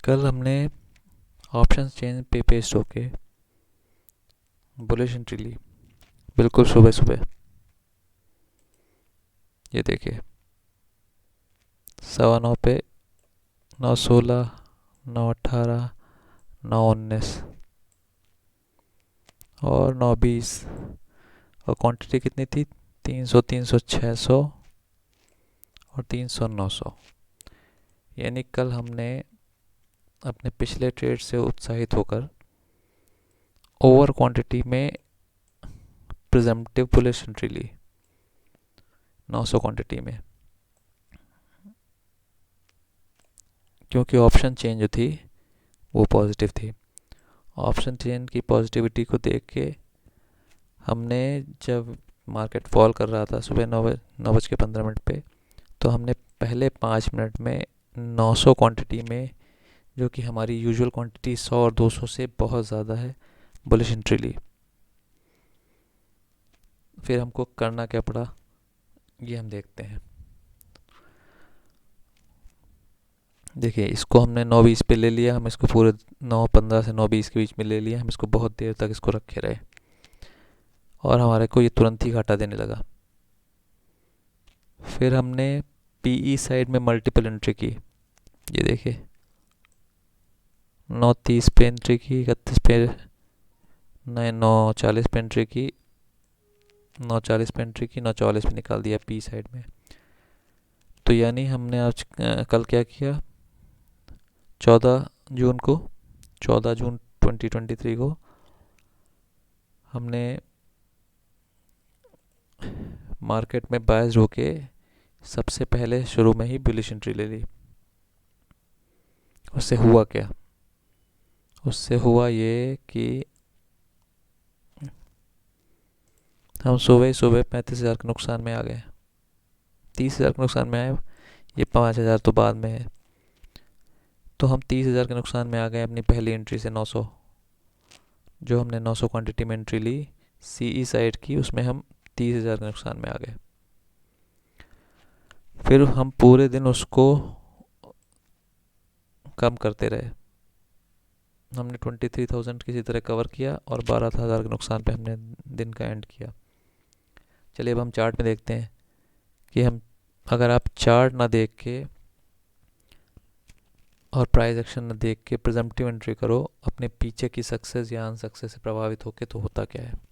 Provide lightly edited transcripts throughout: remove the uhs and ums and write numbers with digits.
कल हमने option change पे पेस्ट होके बुलिश एंट्री ली, बिल्कुल सुबह सुबह। ये देखिए 9:15 पे 9:16, 9:18, 9:19 और 9:20। और क्वांटिटी कितनी थी? 300, 300, 600 और 300, 900। यानी कल हमने अपने पिछले ट्रेड से उत्साहित होकर ओवर क्वांटिटी में प्रिजम्पटिव बुलिश एंट्री ली 900 क्वांटिटी में, क्योंकि ऑप्शन चेंज जो थी वो पॉजिटिव थी। ऑप्शन चेंज की पॉजिटिविटी को देख के हमने, जब मार्केट फॉल कर रहा था सुबह 9:15 पे, तो हमने पहले 5 मिनट में 900 क्वांटिटी में, जो कि हमारी यूजुअल क्वांटिटी 100 और 200 से बहुत ज़्यादा है, बुलिश एंट्री ली। फिर हमको करना क्या पड़ा ये हम देखते हैं। देखिए इसको हमने 9:20 पे ले लिया, हम इसको पूरे 9:15 से 9:20 के बीच में ले लिया। हम इसको बहुत देर तक इसको रखे रहे और हमारे को ये तुरंत ही घाटा देने लगा। फिर हमने पीई साइड में मल्टीपल एंट्री की। ये देखिए 9:30 पे एंट्री की, 31 पे, 9:40 पे एंट्री की, 9:40 पे एंट्री की, 9:44 पे निकाल दिया पी साइड में। तो यानी हमने आज कल क्या किया, 14 जून को 14 जून 2023 को हमने मार्केट में बायस्ड होके सबसे पहले शुरू में ही बुलिश एंट्री ले ली। उससे हुआ क्या? उससे हुआ ये कि हम सुबह सुबह 35,000 के नुकसान में आ गए। 30,000 के नुकसान में आए, ये 5,000 तो बाद में है। तो हम 30,000 के नुकसान में आ गए अपनी पहली एंट्री से 900, जो हमने 900 क्वांटिटी में एंट्री ली सीई साइड की, उसमें हम 30,000 के नुकसान में आ गए। फिर हम पूरे दिन उसको कम करते रहे। हमने 23,000 किसी तरह कवर किया और 12,000 के नुकसान पे हमने दिन का एंड किया। चलिए अब हम चार्ट में देखते हैं कि हम, अगर आप चार्ट ना देख के और प्राइस एक्शन ना देख के प्रिजम्पटिव एंट्री करो अपने पीछे की सक्सेस या अनसक्सेस से प्रभावित होके, तो होता क्या है।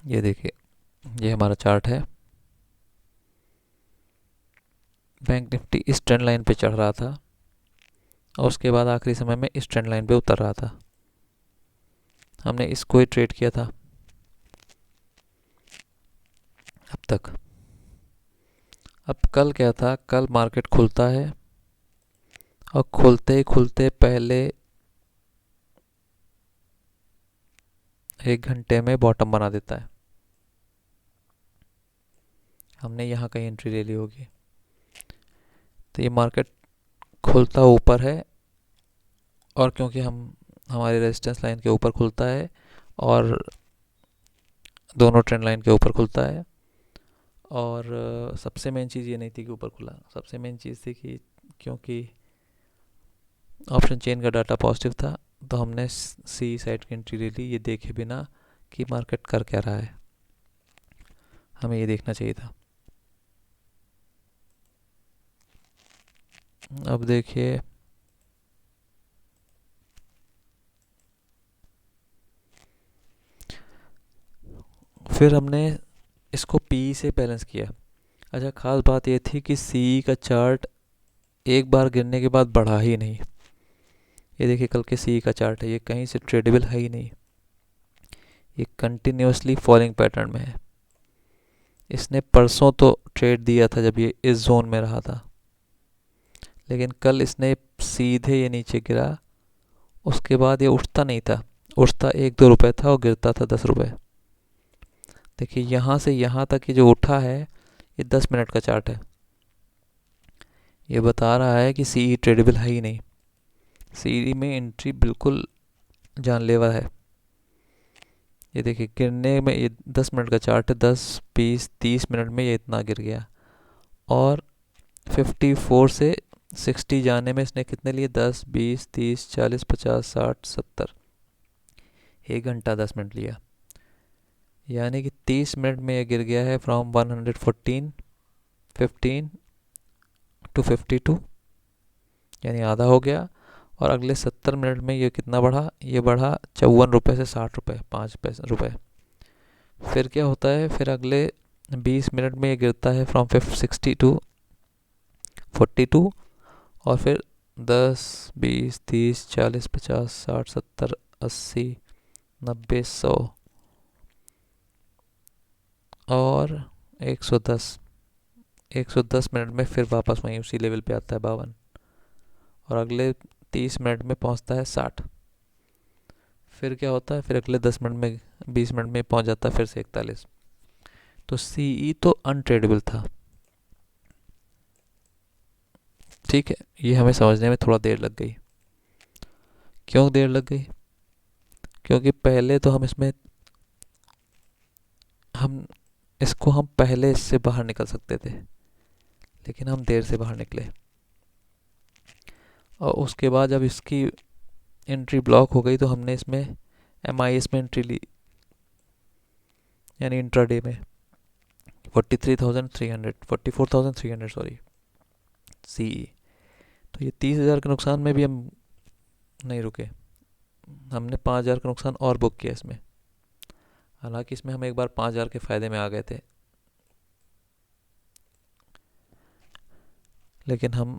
ये देखिए ये हमारा चार्ट है। बैंक निफ्टी इस ट्रेंड लाइन पे चढ़ रहा था और उसके बाद आखिरी समय में इस ट्रेंड लाइन पे उतर रहा था। हमने इसको ही ट्रेड किया था अब तक। अब कल क्या था, कल मार्केट खुलता है और खुलते ही खुलते पहले 1 घंटे में बॉटम बना देता है। हमने यहाँ कहीं एंट्री ले ली होगी। तो ये मार्केट खुलता ऊपर है, और क्योंकि हम हमारी रेजिस्टेंस लाइन के ऊपर खुलता है और दोनों ट्रेंड लाइन के ऊपर खुलता है, और सबसे मेन चीज़ ये नहीं थी कि ऊपर खुला, सबसे मेन चीज़ थी कि क्योंकि ऑप्शन चेन का डाटा पॉजिटिव था, तो हमने सी साइड की एंट्री ले ली, ये देखे बिना कि मार्केट कर क्या रहा है। हमें ये देखना चाहिए था। अब देखिए फिर हमने इसको पी से बैलेंस किया। अच्छा, ख़ास बात ये थी कि सी का चार्ट एक बार गिरने के बाद बढ़ा ही नहीं। ये देखिए कल के सी का चार्ट है, ये कहीं से ट्रेडेबल है ही नहीं, ये कंटिन्यूसली फॉलिंग पैटर्न में है। इसने परसों तो ट्रेड दिया था जब ये इस जोन में रहा था, लेकिन कल इसने सीधे ये नीचे गिरा, उसके बाद ये उठता नहीं था। उठता 1-2 रुपए था और गिरता था 10 रुपए। देखिए यहाँ से यहाँ तक ये जो उठा है, ये 10 मिनट का चार्ट है। ये बता रहा है कि सी ट्रेडेबल है ही नहीं, सी में एंट्री बिल्कुल जानलेवा है। ये देखिए गिरने में, ये 10 मिनट का चार्ट है, 10 20 30 मिनट में ये इतना गिर गया। और 54 से 60 जाने में इसने कितने लिए, 10 20 30 40 50 60 70, 1 घंटा 10 मिनट लिया। यानी कि 30 मिनट में ये गिर गया है फ्रॉम 114 15 टू 52, यानी आधा हो गया। और अगले 70 मिनट में ये कितना बढ़ा, ये बढ़ा 54 रुपये से 60 रुपये, 5 रुपये। फिर क्या होता है, फिर अगले 20 मिनट में ये गिरता है फ्रॉम 60 टू 42। और फिर 10 20 30 40 50 60 70 80 90 100 और 110। 110 मिनट में फिर वापस वहीं उसी लेवल पे आता है 52। और अगले 30 मिनट में पहुंचता है 60। फिर क्या होता है, फिर अगले 10 मिनट में 20 मिनट में पहुंच जाता है फिर से 41। तो सीई तो अनट्रेडेबल था। ठीक है, ये हमें समझने में थोड़ा देर लग गई। क्यों देर लग गई? क्योंकि पहले तो हम इसको हम पहले इससे बाहर निकल सकते थे, लेकिन हम देर से बाहर निकले। और उसके बाद जब इसकी एंट्री ब्लॉक हो गई तो हमने इसमें MIS में एंट्री ली, यानी इंट्राडे में 44,300 सॉरी सीई। तो ये 30,000 के नुकसान में भी हम नहीं रुके, हमने 5,000 का नुकसान और बुक किया इसमें। हालांकि इसमें हम एक बार 5,000 के फ़ायदे में आ गए थे, लेकिन हम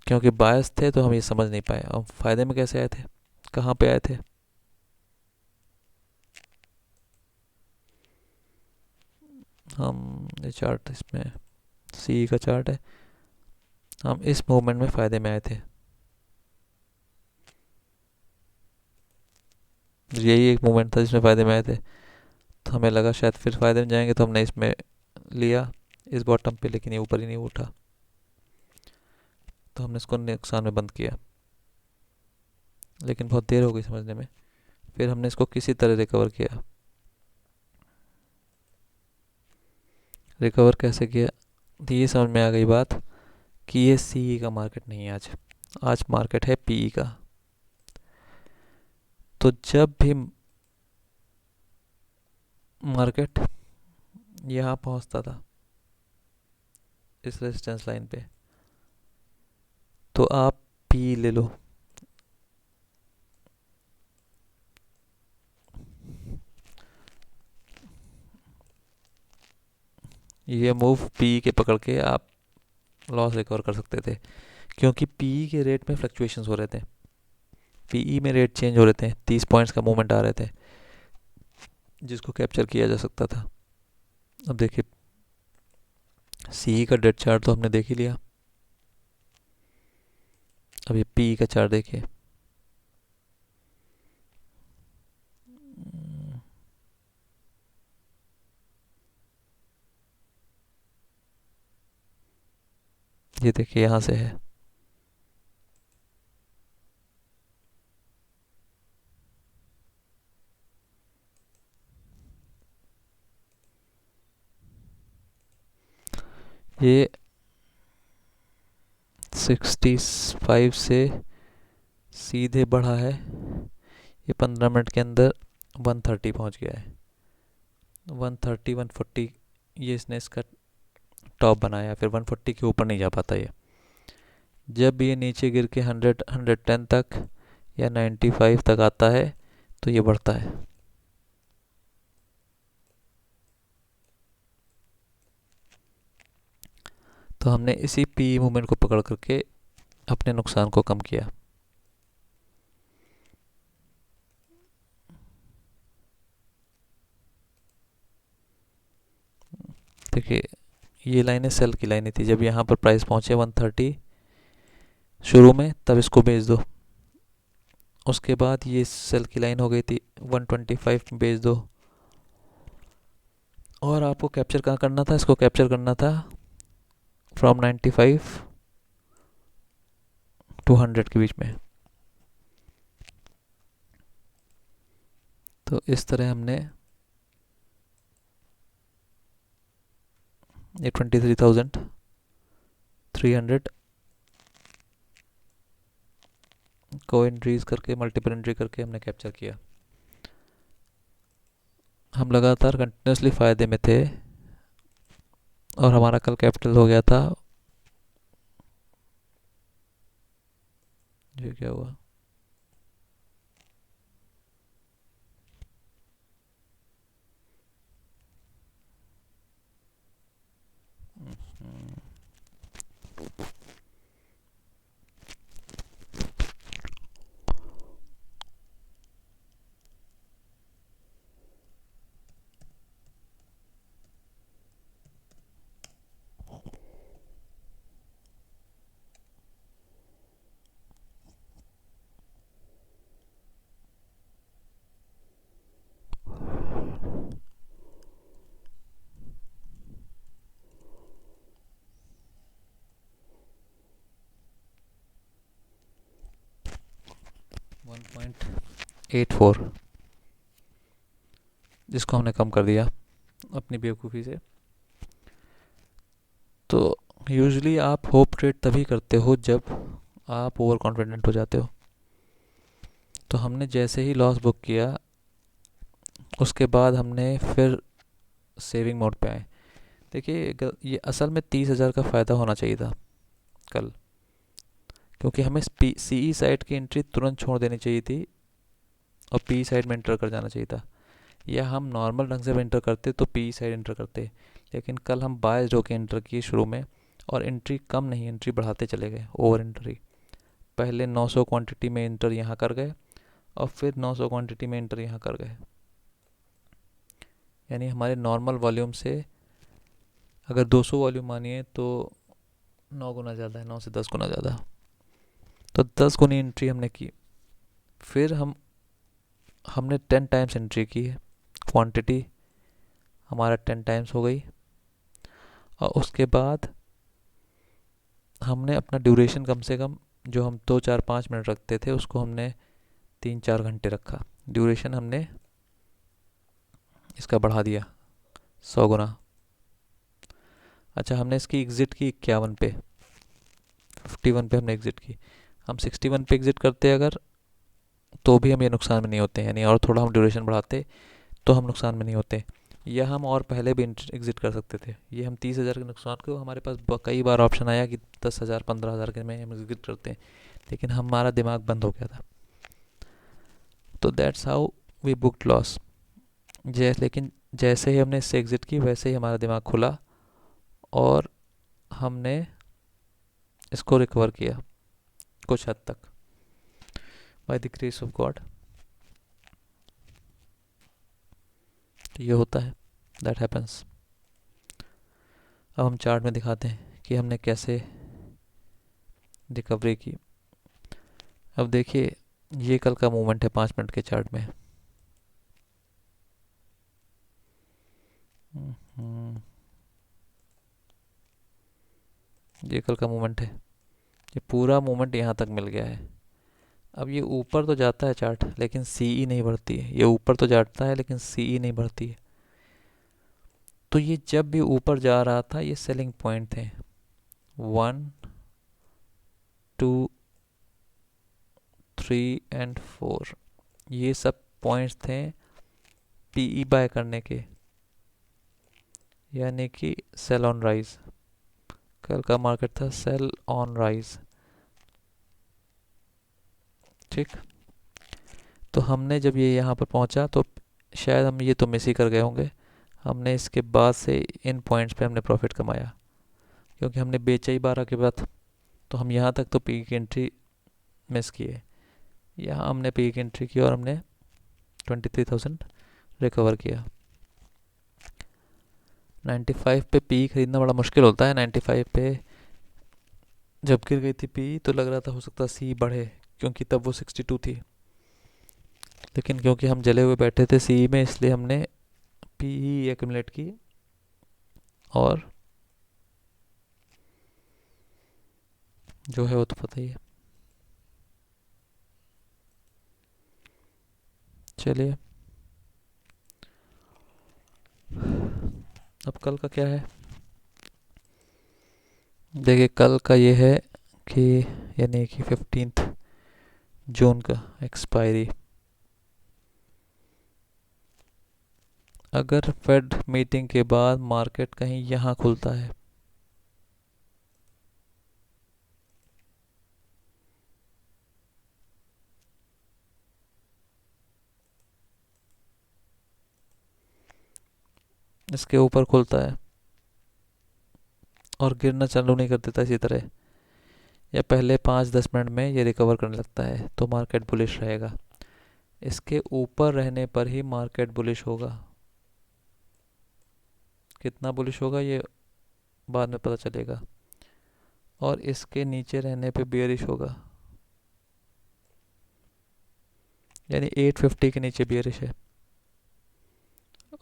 क्योंकि बायस थे तो हम ये समझ नहीं पाए। हम फ़ायदे में कैसे आए थे, कहाँ पे आए थे? हम ये चार्ट, इसमें सी का चार्ट है, हम इस मूवमेंट में फ़ायदे में आए थे। यही एक मूवमेंट था जिसमें फ़ायदे में आए थे, तो हमें लगा शायद फिर फ़ायदे में जाएंगे, तो हमने इसमें लिया इस बॉटम पे, लेकिन ये ऊपर ही नहीं उठा, तो हमने इसको नुकसान में बंद किया। लेकिन बहुत देर हो गई समझने में। फिर हमने इसको किसी तरह रिकवर किया। रिकवर कैसे किया, तो ये समझ में आ गई बात कि ये सीई का मार्केट नहीं है आज, आज मार्केट है पीई का। तो जब भी मार्केट यहाँ पहुँचता था इस रेजिस्टेंस लाइन पे, तो आप पी ले लो। ये मूव पी के पकड़ के आप लॉस रिकवर कर सकते थे, क्योंकि पी के रेट में फ्लक्चुएशंस हो रहे थे, पीई में रेट चेंज हो रहे थे, 30 पॉइंट्स का मूवमेंट आ रहे थे जिसको कैप्चर किया जा सकता था। अब देखिए सी का डेड चार्ट तो हमने देख ही लिया, अब ये पी का चार्ट देखिए। ये देखिए यहाँ से है, ये 65 से सीधे बढ़ा है, ये 15 मिनट के अंदर 130 पहुंच गया है। 130 140 ये इसने इसका टॉप बनाया, फिर 140 के ऊपर नहीं जा पाता ये। जब ये नीचे गिर के 100 110 तक या 95 तक आता है तो ये बढ़ता है। तो हमने इसी पी मूवमेंट को पकड़ करके अपने नुकसान को कम किया। देखिए ये लाइनें सेल की लाइनें थी, जब यहाँ पर प्राइस पहुँचे 130 शुरू में, तब इसको बेच दो। उसके बाद ये सेल की लाइन हो गई थी 125 में, बेच दो। और आपको कैप्चर कहाँ करना था, इसको कैप्चर करना था फ्रॉम 95 टू 100 के बीच में। तो इस तरह हमने ये 23,300 को एंट्रीज करके मल्टीपल एंट्री करके हमने कैप्चर किया। हम लगातार कंटिन्यूसली फ़ायदे में थे और हमारा कल कैपिटल हो गया था, ये क्या हुआ, वन पॉइंट 84, जिसको हमने कम कर दिया अपनी बेवकूफ़ी से। तो यूजुअली आप होप ट्रेड तभी करते हो जब आप ओवर कॉन्फिडेंट हो जाते हो। तो हमने जैसे ही लॉस बुक किया उसके बाद हमने फिर सेविंग मोड पे आए। देखिए ये असल में 30,000 का फ़ायदा होना चाहिए था कल, क्योंकि हमें सी ई साइड की एंट्री तुरंत छोड़ देनी चाहिए थी और पी साइड में एंटर कर जाना चाहिए था, या हम नॉर्मल ढंग से एंटर करते तो पी साइड एंटर करते। लेकिन कल हम बायस्ड होकर एंटर किए शुरू में, और एंट्री कम नहीं एंट्री बढ़ाते चले गए, ओवर एंट्री। पहले 900 क्वांटिटी में एंटर यहाँ कर गए और फिर 900 क्वांटिटी में एंटर यहाँ कर गए, यानी हमारे नॉर्मल वॉल्यूम से अगर 200 वॉल्यूम मानिए तो 9 गुना ज़्यादा है, 9 से 10 गुना ज़्यादा। तो 10 गुनी एंट्री हमने की। फिर हमने 10 टाइम्स एंट्री की है, क्वांटिटी हमारा 10 टाइम्स हो गई। और उसके बाद हमने अपना ड्यूरेशन कम से कम, जो हम 2 4 5 मिनट रखते थे उसको हमने 3 4 घंटे रखा। ड्यूरेशन हमने इसका बढ़ा दिया 100 गुना। अच्छा, हमने इसकी एग्ज़िट की 51 पे, 51 पे हमने एग्ज़िट की। हम 61 पे एग्ज़िट करते अगर, तो भी हम ये नुकसान में नहीं होते, यानी और थोड़ा हम ड्यूरेशन बढ़ाते तो हम नुकसान में नहीं होते। या हम और पहले भी एग्ज़िट कर सकते थे। ये हम 30,000 के नुकसान को, हमारे पास कई बार ऑप्शन आया कि 10,000 15,000 के में हम एग्ज़िट करते हैं, लेकिन हमारा दिमाग बंद हो गया था। तो that's how we booked loss. लेकिन जैसे ही हमने इससे एग्ज़िट की वैसे ही हमारा दिमाग खुला और हमने इसको रिकवर किया कुछ हद तक, by the grace of God. तो ये होता है, दैट हैपन्स। अब हम चार्ट में दिखाते हैं कि हमने कैसे रिकवरी की। अब देखिए, ये कल का मूवमेंट है 5 मिनट के चार्ट में। ये कल का मूवमेंट है, ये पूरा मूवमेंट यहाँ तक मिल गया है। अब ये ऊपर तो जाता है चार्ट, लेकिन सीई नहीं बढ़ती है। ये ऊपर तो जाता है लेकिन सीई नहीं बढ़ती है। तो ये जब भी ऊपर जा रहा था ये सेलिंग पॉइंट थे, 1 2 3 एंड 4। ये सब पॉइंट्स थे पीई बाय करने के, यानी कि सेल ऑन राइज। कल का मार्केट था सेल ऑन राइज, ठीक। तो हमने जब ये यहाँ पर पहुँचा तो शायद हम ये तो मिस ही कर गए होंगे। हमने इसके बाद से इन पॉइंट्स पे हमने प्रॉफिट कमाया, क्योंकि हमने बेचा ही 12 के बाद। तो हम यहाँ तक तो पी की एंट्री मिस किए, यहाँ हमने पी की एंट्री की और हमने 23,000 रिकवर किया। 95 पे पी खरीदना बड़ा मुश्किल होता है। 95 पे जब गिर गई थी पी तो लग रहा था हो सकता सी बढ़े, क्योंकि तब वो 62 थी। लेकिन क्योंकि हम जले हुए बैठे थे सी में, इसलिए हमने पी ही एक्यूमुलेट की और जो है वो तो पता ही है। चलिए। अब कल का क्या है, देखिए कल का ये है कि यानी कि 15 जून का एक्सपायरी। अगर फेड मीटिंग के बाद मार्केट कहीं यहाँ खुलता है, इसके ऊपर खुलता है और गिरना चालू नहीं कर देता इसी तरह, या पहले 5-10 मिनट में ये रिकवर करने लगता है, तो मार्केट बुलिश रहेगा। इसके ऊपर रहने पर ही मार्केट बुलिश होगा। कितना बुलिश होगा ये बाद में पता चलेगा। और इसके नीचे रहने पे बियरिश होगा, यानी 850 के नीचे बियरिश है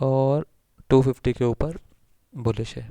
और 250 के ऊपर बुलिश है।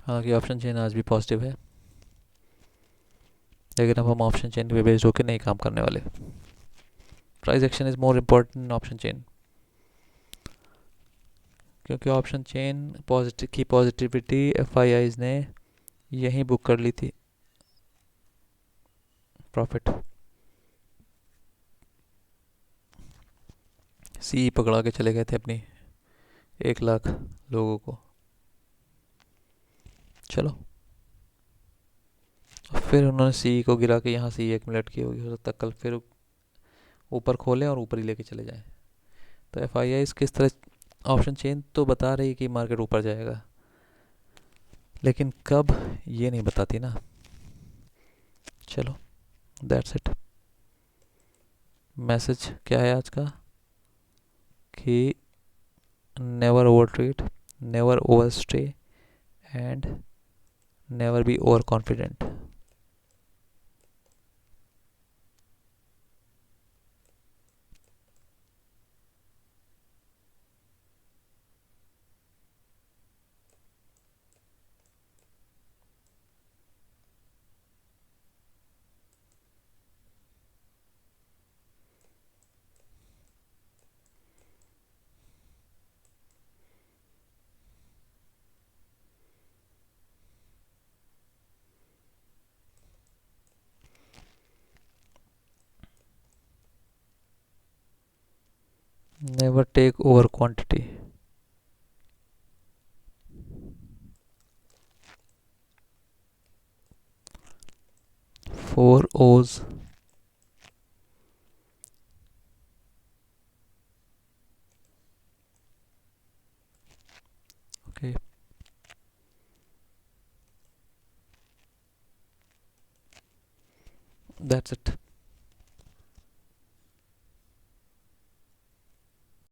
हालांकि ऑप्शन चेन आज भी पॉजिटिव है, लेकिन अब हम ऑप्शन चेन पे बेस्ड होकर नहीं काम करने वाले। Price action is more important option chain, क्योंकि ऑप्शन चेन पॉजिटिव की पॉजिटिविटी एफआईआईज ने यहीं बुक कर ली थी प्रॉफिट। सी पकड़ा के चले गए थे अपनी 1 लाख लोगों को। चलो, फिर उन्होंने सी को गिरा के यहाँ सी 1 मिनट की होगी, हो सकता कल फिर ऊपर खोलें और ऊपर ही लेके चले जाएं। तो एफआईआई किस तरह, ऑप्शन चेन तो बता रही कि मार्केट ऊपर जाएगा, लेकिन कब ये नहीं बताती ना। चलो, दैट्स इट। मैसेज क्या है आज का कि never overtrade, never overstay and never be overconfident. Never take over quantity. 4 O's। Okay, that's it.